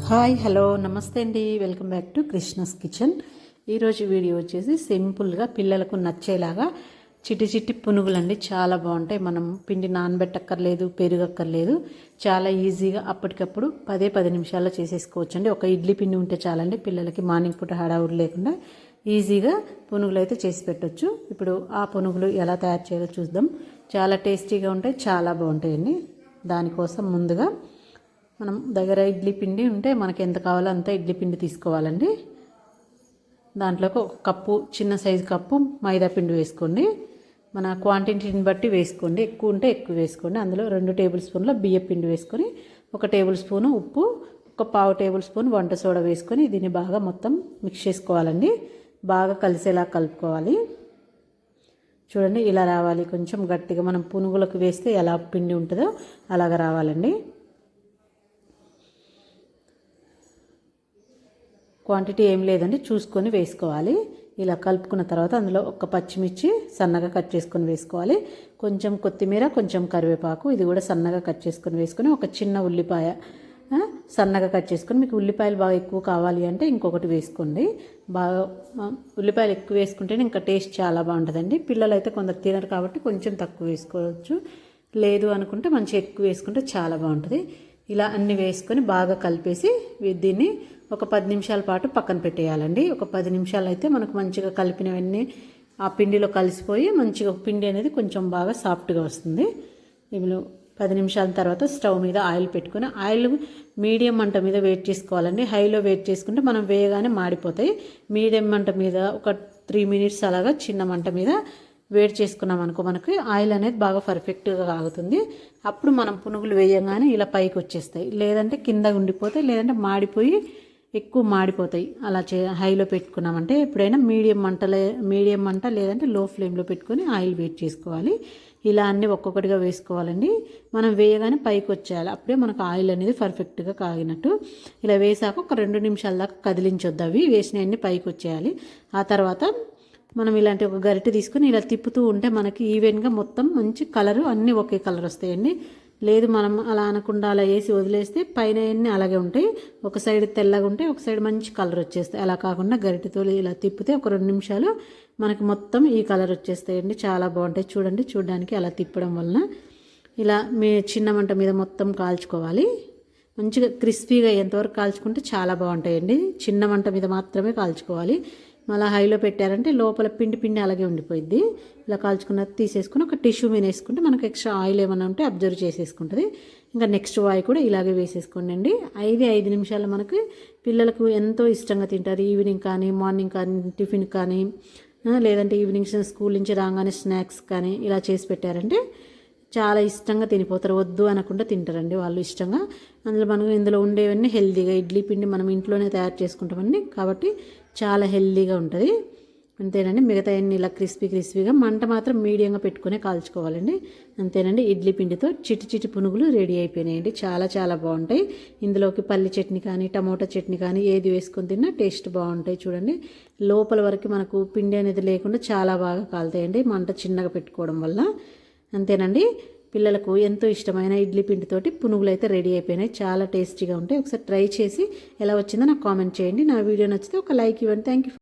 Hi hello నమస్తే అండి, welcome back to Krishna's kitchen. ఈరోజు వీడియో వచ్చేసి సింపుల్గా పిల్లలకు నచ్చేలాగా చిట్టి చిట్టి పునుగులు అండి. చాలా బాగుంటాయి. మనం పిండి నానబెట్టక్కర్లేదు, పెరుగక్కర్లేదు. చాలా ఈజీగా అప్పటికప్పుడు 10 నిమిషాల్లో చేసేసుకోవచ్చు అండి. ఒక ఇడ్లీ పిండి ఉంటే చాలండి, పిల్లలకి మార్నింగ్ పూట హడావుడి లేకుండా ఈజీగా పునుగులు అయితే చేసి పెట్టవచ్చు. ఇప్పుడు ఆ పునుగులు ఎలా తయారు చేయాలో చూద్దాం. చాలా టేస్టీగా ఉంటాయి, చాలా బాగుంటాయండి. దానికోసం ముందుగా మనం దగ్గర ఇడ్లీ పిండి ఉంటే మనకి ఎంత కావాలో అంత ఇడ్లీ పిండి తీసుకోవాలండి. దాంట్లోకి ఒక కప్పు, చిన్న సైజు కప్పు మైదా పిండి వేసుకోండి. మన క్వాంటిటీని బట్టి వేసుకోండి. ఎక్కువ ఉంటే ఎక్కువ వేసుకోండి. అందులో 2 టేబుల్ స్పూన్ల బియ్యం పిండి వేసుకొని, 1 టేబుల్ స్పూను ఉప్పు, 1/4 టేబుల్ స్పూన్ వంట సోడా వేసుకొని దీన్ని బాగా మొత్తం మిక్స్ చేసుకోవాలండి. బాగా కలిసేలా కలుపుకోవాలి. చూడండి, ఇలా రావాలి. కొంచెం గట్టిగా మనం పునుగులకు వేస్తే ఎలా పిండి ఉంటుందో అలాగ రావాలండి. క్వాంటిటీ ఏం లేదండి, చూసుకొని వేసుకోవాలి. ఇలా కలుపుకున్న తర్వాత అందులో ఒక పచ్చిమిర్చి సన్నగా కట్ చేసుకొని వేసుకోవాలి. కొంచెం కొత్తిమీర, కొంచెం కరివేపాకు, ఇది కూడా సన్నగా కట్ చేసుకొని వేసుకొని, ఒక చిన్న ఉల్లిపాయ సన్నగా కట్ చేసుకొని, మీకు ఉల్లిపాయలు బాగా ఎక్కువ కావాలి అంటే ఇంకొకటి వేసుకోండి. బాగా ఉల్లిపాయలు ఎక్కువ వేసుకుంటేనే ఇంకా టేస్ట్ చాలా బాగుంటుందండి. పిల్లలు అయితే కొందరు తినరు కాబట్టి కొంచెం తక్కువ వేసుకోవచ్చు. లేదు అనుకుంటే మంచిగా ఎక్కువ వేసుకుంటే చాలా బాగుంటుంది. ఇలా అన్నీ వేసుకొని బాగా కలిపేసి దీన్ని ఒక 10 నిమిషాల పాటు పక్కన పెట్టేయాలండి. ఒక 10 నిమిషాలు అయితే మనకు మంచిగా కలిపినవన్నీ ఆ పిండిలో కలిసిపోయి మంచిగా పిండి అనేది కొంచెం బాగా సాఫ్ట్గా వస్తుంది. ఇప్పుడు 10 నిమిషాల తర్వాత స్టవ్ మీద ఆయిల్ పెట్టుకొని, ఆయిల్ మీడియం మంట మీద వేట్ చేసుకోవాలండి. హైలో వేట్ చేసుకుంటే మనం వేయగానే మాడిపోతాయి. మీడియం మంట మీద ఒక 3 మినిట్స్ అలాగా చిన్న మంట మీద వేడి చేసుకున్నాం అనుకో, మనకి ఆయిల్ అనేది బాగా పర్ఫెక్ట్గా కాగుతుంది. అప్పుడు మనం పునుగులు వేయగానే ఇలా పైకి వచ్చేస్తాయి. లేదంటే కింద ఉండిపోతాయి, లేదంటే మాడిపోయి ఎక్కువ మాడిపోతాయి. అలా హైలో పెట్టుకున్నామంటే ఎప్పుడైనా మీడియం మంట లేదంటే లో ఫ్లేమ్లో పెట్టుకొని ఆయిల్ వేట్ చేసుకోవాలి. ఇలా అన్నీ ఒక్కొక్కటిగా వేసుకోవాలండి. మనం వేయగానే పైకి వచ్చేయాలి, అప్పుడే మనకు ఆయిల్ అనేది పర్ఫెక్ట్గా కాగినట్టు. ఇలా వేసాక ఒక 2 నిమిషాల దాకా కదిలించొద్దు. అవి వేసినవన్నీ పైకి వచ్చేయాలి. ఆ తర్వాత మనం ఇలాంటి ఒక గరిటె తీసుకొని ఇలా తిప్పుతూ ఉంటే మనకి ఈవెన్గా మొత్తం మంచి కలరు అన్నీ ఒకే కలర్ వస్తాయండి. లేదు మనం అలా అనకుండా అలా వేసి వదిలేస్తే పైన అన్నీ అలాగే ఉంటాయి. ఒక సైడ్ తెల్లగా ఉంటాయి, ఒక సైడ్ మంచి కలర్ వచ్చేస్తాయి. అలా కాకుండా గరిటెతో ఇలా తిప్పితే ఒక 2 నిమిషాలు మనకి మొత్తం ఈ కలర్ వచ్చేస్తాయండి. చాలా బాగుంటాయి. చూడండి, చూడడానికి అలా తిప్పడం వలన ఇలా చిన్న మంట మీద మొత్తం కాల్చుకోవాలి. మంచిగా క్రిస్పీగా ఎంతవరకు కాల్చుకుంటే చాలా బాగుంటాయండి. చిన్న మంట మీద మాత్రమే కాల్చుకోవాలి. మళ్ళీ హైలో పెట్టారంటే లోపల పిండి అలాగే ఉండిపోయింది. ఇలా కాల్చుకున్న తీసేసుకుని ఒక టిష్యూ మీద వేసుకుంటే మనకు ఎక్స్ట్రా ఆయిల్ ఏమైనా ఉంటే అబ్జర్వ్ చేసేసుకుంటుంది. ఇంకా నెక్స్ట్ వాయి కూడా ఇలాగే వేసేసుకోండి అండి. 5 నిమిషాలు మనకి పిల్లలకు ఎంతో ఇష్టంగా తింటారు. ఈవినింగ్ కానీ, మార్నింగ్ కానీ, టిఫిన్ కానీ, లేదంటే ఈవినింగ్ స్కూల్ నుంచి రాగానే స్నాక్స్ కానీ ఇలా చేసి పెట్టారంటే చాలా ఇష్టంగా తినిపోతారు. వద్దు అనకుండా తింటారండి వాళ్ళు ఇష్టంగా. అందులో మనం ఇందులో ఉండేవన్నీ హెల్తీగా, ఇడ్లీ పిండి మనం ఇంట్లోనే తయారు చేసుకుంటామండి కాబట్టి చాలా హెల్తీగా ఉంటుంది. అంతేనండి. మిగతా అన్ని ఇలా క్రిస్పీగా మంట మాత్రం మీడియంగా పెట్టుకునే కాల్చుకోవాలండి. అంతేనండి. ఇడ్లీ పిండితో చిట్టి పునుగులు రెడీ అయిపోయినాయండి. చాలా బాగుంటాయి. ఇందులోకి పల్లి చట్నీ కానీ, టమోటా చట్నీ కానీ ఏది వేసుకొని తిన్నా టేస్ట్ బాగుంటాయి. చూడండి, లోపల వరకు మనకు పిండి అనేది లేకుండా చాలా బాగా కాలుతాయండి మంట చిన్నగా పెట్టుకోవడం వల్ల. అంతేనండి. పిల్లలకు ఎంతో ఇష్టమైన ఇడ్లీ పిండితోటి పునుగులు అయితే రెడీ అయిపోయినాయి. చాలా టేస్టీగా ఉంటాయి. ఒకసారి ట్రై చేసి ఎలా వచ్చిందో నాకు కామెంట్ చేయండి. నా వీడియో నచ్చితే ఒక లైక్ ఇవ్వండి. Thank you.